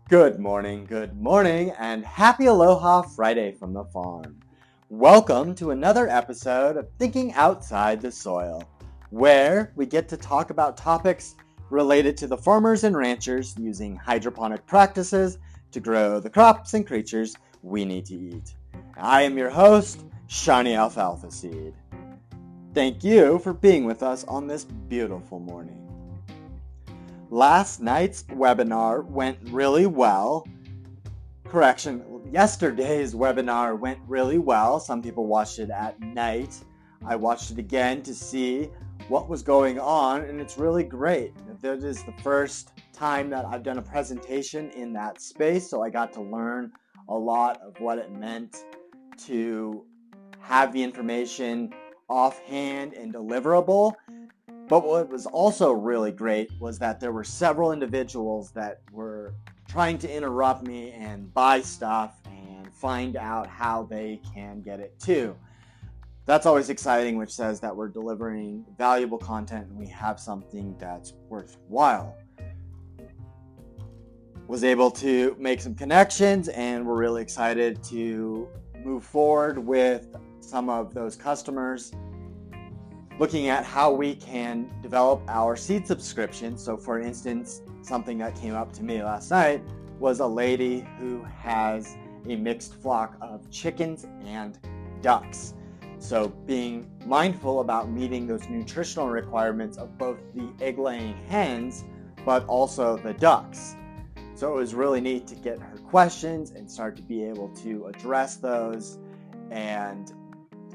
Good morning, and happy Aloha Friday from the farm. Welcome to another episode of Thinking Outside the Soil, where we get to talk about topics related to the farmers and ranchers using hydroponic practices to grow the crops and creatures we need to eat. I am your host, Seany Alfalfaseed. Thank you for being with us on this beautiful morning. Last night's webinar went really well. Yesterday's webinar went really well. Some people watched it at night. I watched it again to see what was going on, and it's really great. This is the first time that I've done a presentation in that space, so I got to learn a lot of what it meant to have the information offhand and deliverable. But what was also really great was that there were several individuals that were trying to interrupt me and buy stuff and find out how they can get it too. That's always exciting, which says that we're delivering valuable content and we have something that's worthwhile. Was able to make some connections, and we're really excited to move forward with some of those customers, looking at how we can develop our seed subscription. So for instance, something that came up to me last night was a lady who has a mixed flock of chickens and ducks. So being mindful about meeting those nutritional requirements of both the egg-laying hens, but also the ducks. So it was really neat to get her questions and start to be able to address those and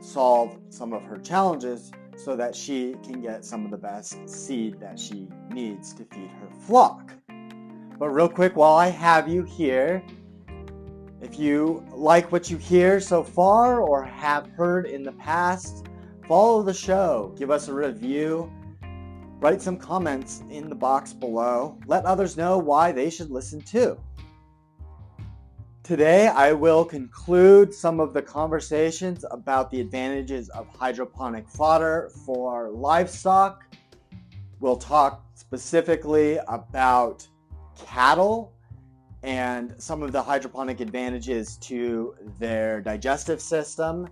solve some of her challenges, so that she can get some of the best seed that she needs to feed her flock. But real quick, while I have you here, if you like what you hear so far or have heard in the past, follow the show, give us a review, write some comments in the box below, let others know why they should listen too. Today, I will conclude some of the conversations about the advantages of hydroponic fodder for livestock. We'll talk specifically about cattle and some of the hydroponic advantages to their digestive system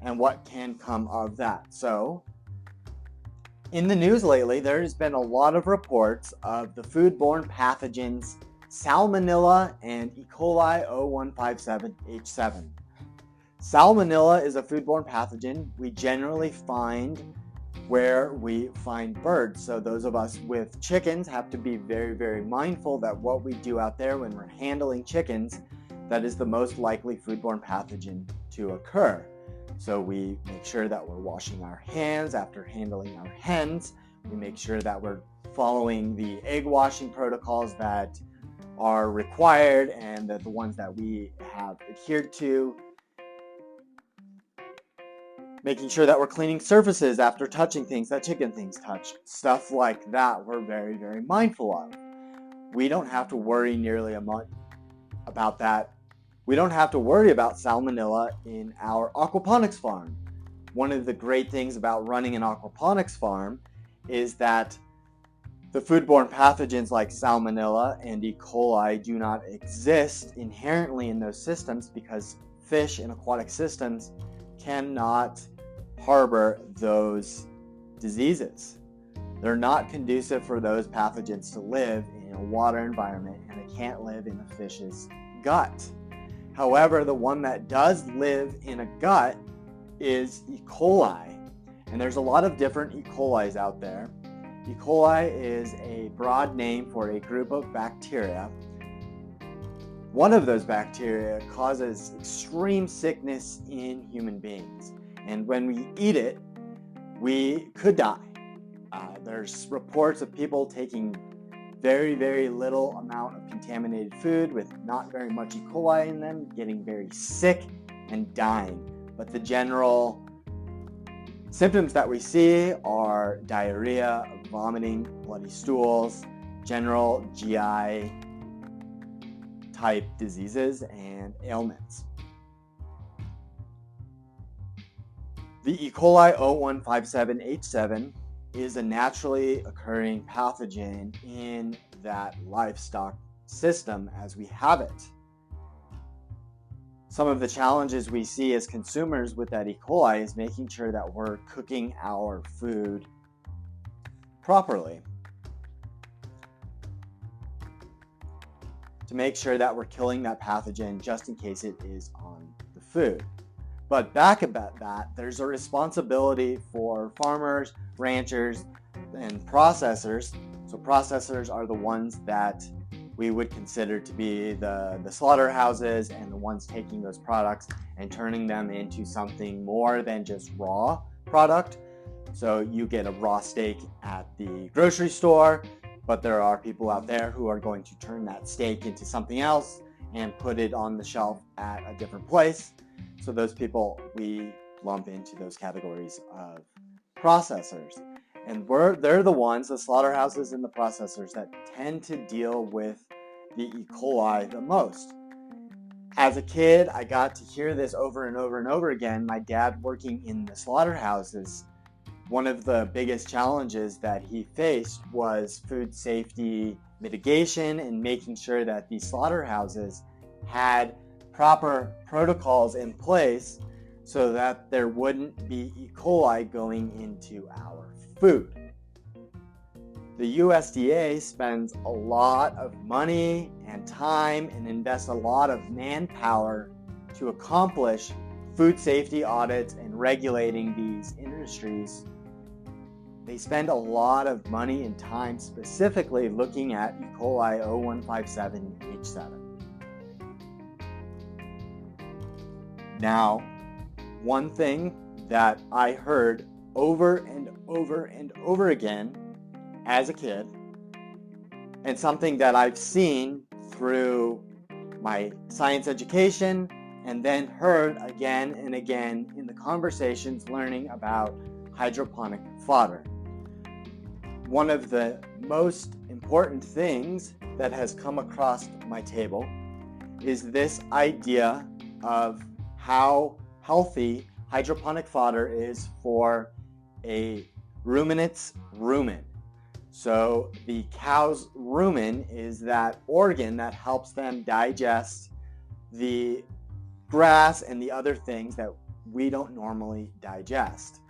and what can come of that. So, in the news lately, there's been a lot of reports of the foodborne pathogens Salmonella and E. coli 0157H7. Salmonella is a foodborne pathogen we generally find where we find birds. So those of us with chickens have to be very, very mindful that what we do out there when we're handling chickens, that is the most likely foodborne pathogen to occur. So we make sure that we're washing our hands after handling our hens. We make sure that we're following the egg washing protocols that are required and the ones that we have adhered to. Making sure that we're cleaning surfaces after touching things that chicken things touch. Stuff like that we're very, very mindful of. We don't have to worry nearly about that. We don't have to worry about salmonella in our aquaponics farm. One of the great things about running an aquaponics farm is that the foodborne pathogens like salmonella and E. coli do not exist inherently in those systems because fish in aquatic systems cannot harbor those diseases. They're not conducive for those pathogens to live in a water environment, and they can't live in a fish's gut. However, the one that does live in a gut is E. coli. And there's a lot of different E. colis out there. E. coli is a broad name for a group of bacteria. One of those bacteria causes extreme sickness in human beings. And when we eat it, we could die. There's reports of people taking very, very little amount of contaminated food with not very much E. coli in them, getting very sick and dying. But the general symptoms that we see are diarrhea, vomiting, bloody stools, general GI type diseases and ailments. The E. coli 0157H7 is a naturally occurring pathogen in that livestock system as we have it. Some of the challenges we see as consumers with that E. coli is making sure that we're cooking our food properly, to make sure that we're killing that pathogen just in case it is on the food. But back about that, there's a responsibility for farmers, ranchers, and processors. So processors are the ones that we would consider to be the slaughterhouses and the ones taking those products and turning them into something more than just raw product. So you get a raw steak at the grocery store, but there are people out there who are going to turn that steak into something else and put it on the shelf at a different place. So those people we lump into those categories of processors. And they're the ones, the slaughterhouses and the processors, that tend to deal with the E. coli the most. As a kid, I got to hear this over and over and over again. My dad working in the slaughterhouses, one of the biggest challenges that he faced was food safety mitigation and making sure that these slaughterhouses had proper protocols in place so that there wouldn't be E. coli going into our food. The USDA spends a lot of money and time and invests a lot of manpower to accomplish food safety audits and regulating these industries. They spend a lot of money and time specifically looking at E. coli 0157H7. Now, one thing that I heard over and over and over again as a kid, and something that I've seen through my science education and then heard again and again in the conversations learning about hydroponic fodder. One of the most important things that has come across my table is this idea of how healthy hydroponic fodder is for a ruminant's rumen. So the cow's rumen is that organ that helps them digest the grass and the other things that we don't normally digest.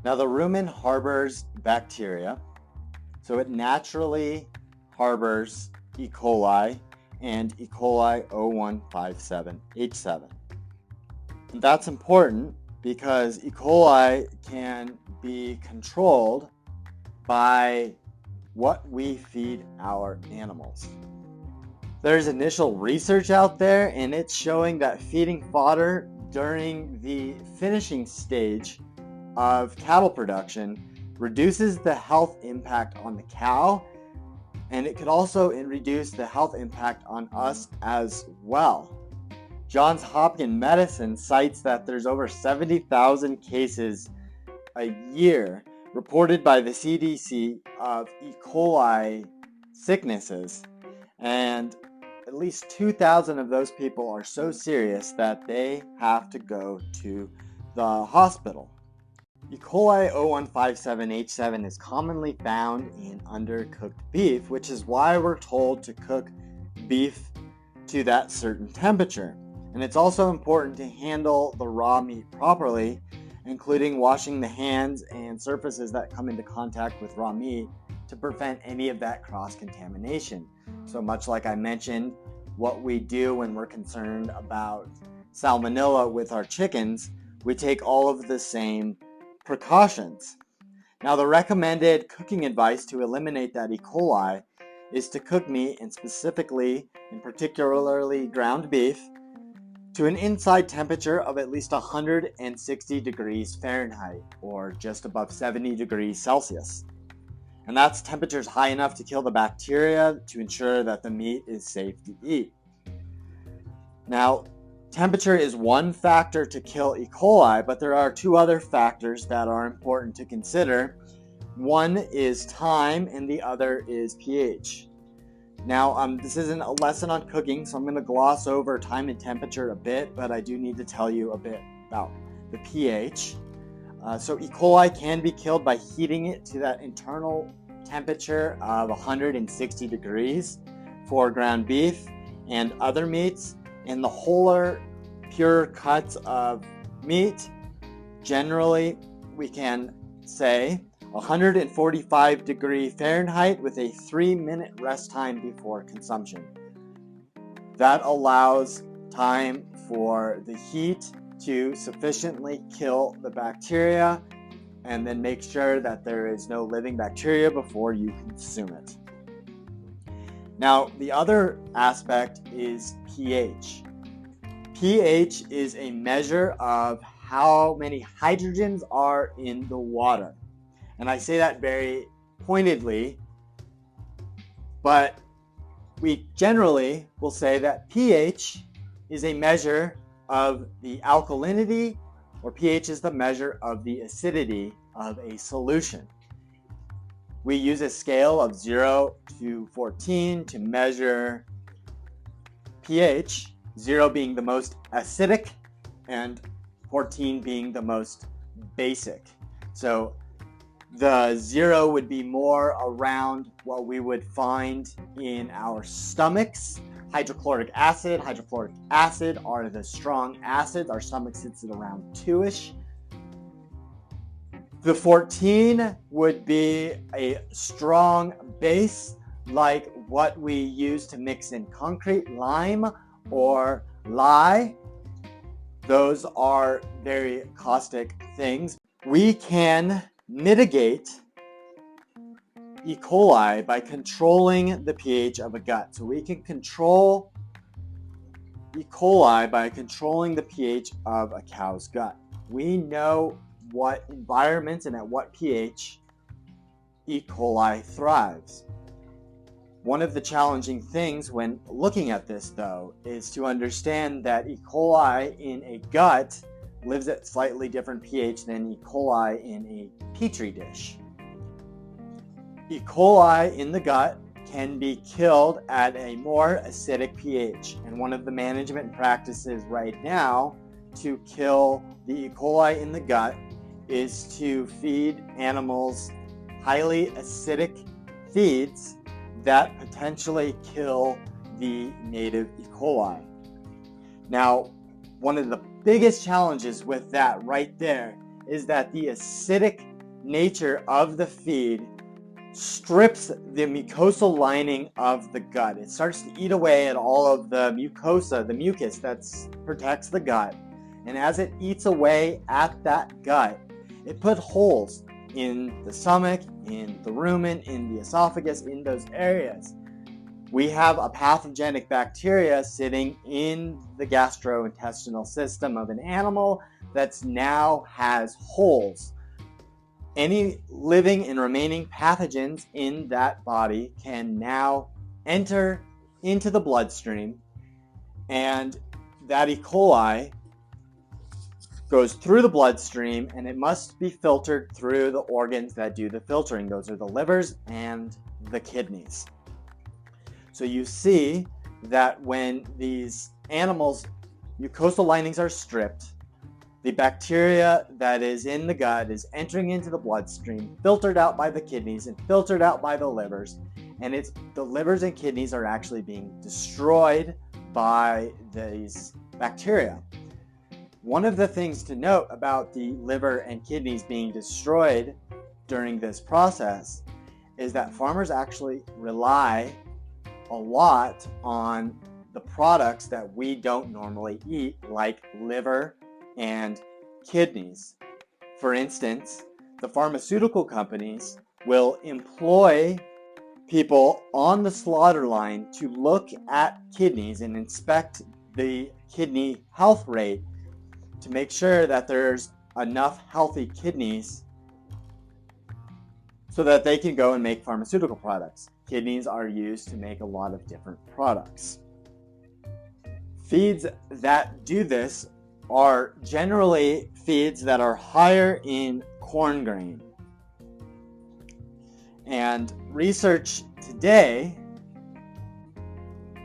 Now the rumen harbors bacteria, so it naturally harbors E. coli and E. coli 0157H7. And that's important because E. coli can be controlled by what we feed our animals. There's initial research out there, and it's showing that feeding fodder during the finishing stage of cattle production reduces the health impact on the cow, and it could also reduce the health impact on us as well. Johns Hopkins Medicine cites that there's over 70,000 cases a year reported by the CDC of E. coli sicknesses, and at least 2,000 of those people are so serious that they have to go to the hospital. E. coli 0157H7 is commonly found in undercooked beef, which is why we're told to cook beef to that certain temperature. And it's also important to handle the raw meat properly, including washing the hands and surfaces that come into contact with raw meat to prevent any of that cross-contamination. So much like I mentioned, what we do when we're concerned about salmonella with our chickens, we take all of the same precautions. Now, the recommended cooking advice to eliminate that E. coli is to cook meat, and specifically and particularly ground beef, to an inside temperature of at least 160 degrees Fahrenheit, or just above 70 degrees Celsius. And that's temperatures high enough to kill the bacteria to ensure that the meat is safe to eat. Now, temperature is one factor to kill E. coli, but there are two other factors that are important to consider. One is time, and the other is pH. Now, this isn't a lesson on cooking, so I'm going to gloss over time and temperature a bit, but I do need to tell you a bit about the pH. So E. coli can be killed by heating it to that internal temperature of 160 degrees. for ground beef and other meats, and the wholer, pure cuts of meat, generally we can say 145 degree Fahrenheit with a 3-minute rest time before consumption. That allows time for the heat to sufficiently kill the bacteria and then make sure that there is no living bacteria before you consume it. Now, the other aspect is pH. pH is a measure of how many hydrogens are in the water. And I say that very pointedly, but we generally will say that pH is a measure of the alkalinity, or pH is the measure of the acidity of a solution. We use a scale of 0 to 14 to measure pH, 0 being the most acidic and 14 being the most basic. So the 0 would be more around what we would find in our stomachs. Hydrochloric acid are the strong acids. Our stomach sits at around 2-ish. The 14 would be a strong base, like what we use to mix in concrete, lime or lye. Those are very caustic things. We can mitigate E. coli by controlling the pH of a gut. So we can control E. coli by controlling the pH of a cow's gut. We know what environments and at what pH E. coli thrives. One of the challenging things when looking at this, though, is to understand that E. coli in a gut lives at slightly different pH than E. coli in a petri dish. E. coli in the gut can be killed at a more acidic pH, and one of the management practices right now to kill the E. coli in the gut is to feed animals highly acidic feeds that potentially kill the native E. coli. Now, one of the biggest challenges with that right there is that the acidic nature of the feed strips the mucosal lining of the gut. It starts to eat away at all of the mucosa, the mucus that protects the gut. And as it eats away at that gut, it put holes in the stomach, in the rumen, in the esophagus, in those areas. We have a pathogenic bacteria sitting in the gastrointestinal system of an animal that now has holes. Any living and remaining pathogens in that body can now enter into the bloodstream, and that E. coli goes through the bloodstream, and it must be filtered through the organs that do the filtering. Those are the livers and the kidneys. So you see that when these animals' mucosal linings are stripped, the bacteria that is in the gut is entering into the bloodstream, filtered out by the kidneys and filtered out by the livers, and the livers and kidneys are actually being destroyed by these bacteria. One of the things to note about the liver and kidneys being destroyed during this process is that farmers actually rely a lot on the products that we don't normally eat, like liver and kidneys. For instance, the pharmaceutical companies will employ people on the slaughter line to look at kidneys and inspect the kidney health rate to make sure that there's enough healthy kidneys so that they can go and make pharmaceutical products. Kidneys are used to make a lot of different products. Feeds that do this are generally feeds that are higher in corn grain. And research today,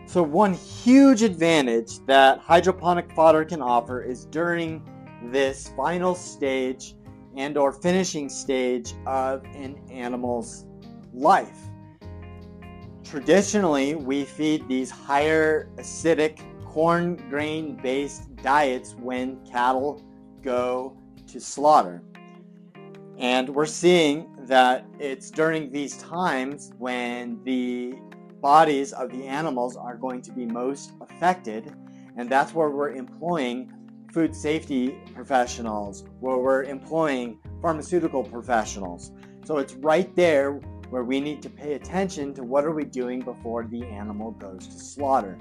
so one huge advantage that hydroponic fodder can offer is during this final stage and or finishing stage of an animal's life. Traditionally, we feed these higher acidic corn grain based diets when cattle go to slaughter. And we're seeing that it's during these times when the bodies of the animals are going to be most affected, and that's where we're employing food safety professionals, where we're employing pharmaceutical professionals. So it's right there where we need to pay attention to what are we doing before the animal goes to slaughter.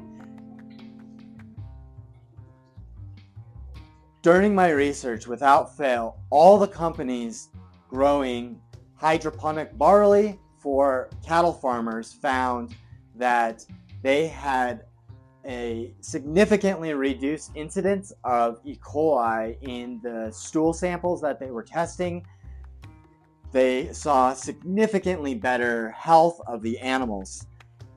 During my research, without fail, all the companies growing hydroponic barley for cattle farmers found that they had a significantly reduced incidence of E. coli in the stool samples that they were testing. They saw significantly better health of the animals.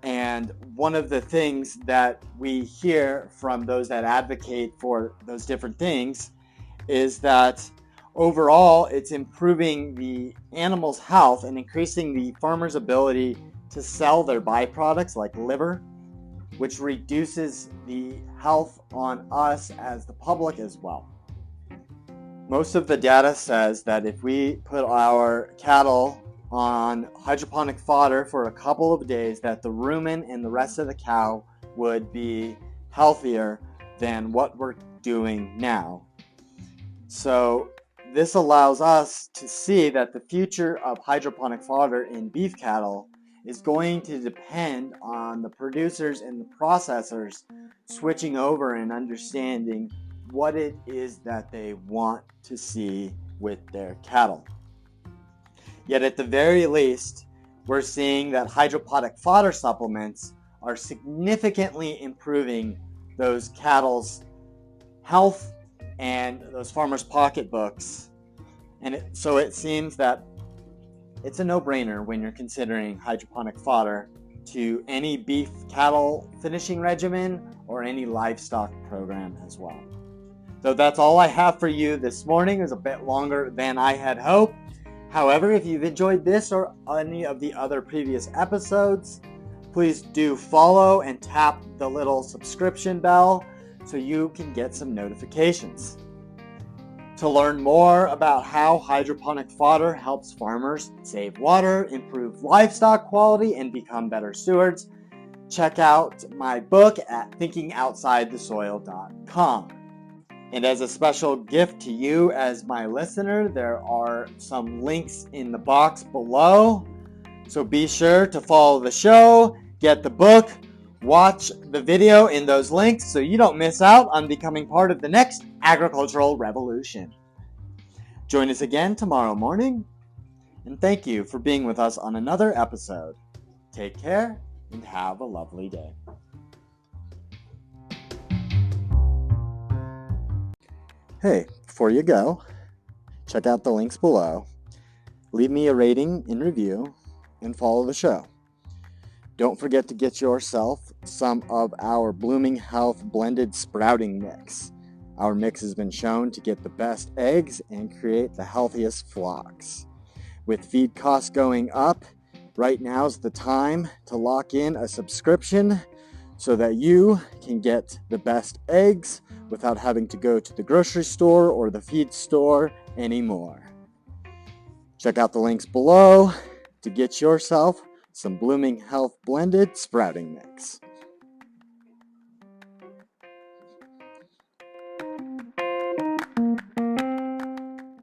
And one of the things that we hear from those that advocate for those different things is that overall it's improving the animal's health and increasing the farmer's ability to sell their byproducts like liver, which reduces the health on us as the public as well. Most of the data says that if we put our cattle on hydroponic fodder for a couple of days, that the rumen and the rest of the cow would be healthier than what we're doing now. So this allows us to see that the future of hydroponic fodder in beef cattle is going to depend on the producers and the processors switching over and understanding what it is that they want to see with their cattle. Yet at the very least, we're seeing that hydroponic fodder supplements are significantly improving those cattle's health and those farmers' pocketbooks. And so it seems that it's a no-brainer when you're considering hydroponic fodder to any beef cattle finishing regimen or any livestock program as well. So that's all I have for you this morning. It was a bit longer than I had hoped. However, if you've enjoyed this or any of the other previous episodes, please do follow and tap the little subscription bell so you can get some notifications. To learn more about how hydroponic fodder helps farmers save water, improve livestock quality, and become better stewards, check out my book at thinkingoutsidethesoil.com. And as a special gift to you as my listener, there are some links in the box below. So be sure to follow the show, get the book, watch the video in those links so you don't miss out on becoming part of the next agricultural revolution. Join us again tomorrow morning, and thank you for being with us on another episode. Take care and have a lovely day. Hey, before you go, check out the links below, leave me a rating and review, and follow the show. Don't forget to get yourself some of our Blooming Health blended sprouting mix. Our mix has been shown to get the best eggs and create the healthiest flocks. With feed costs going up, right now's the time to lock in a subscription so that you can get the best eggs without having to go to the grocery store or the feed store anymore. Check out the links below to get yourself some Blooming Health blended sprouting mix.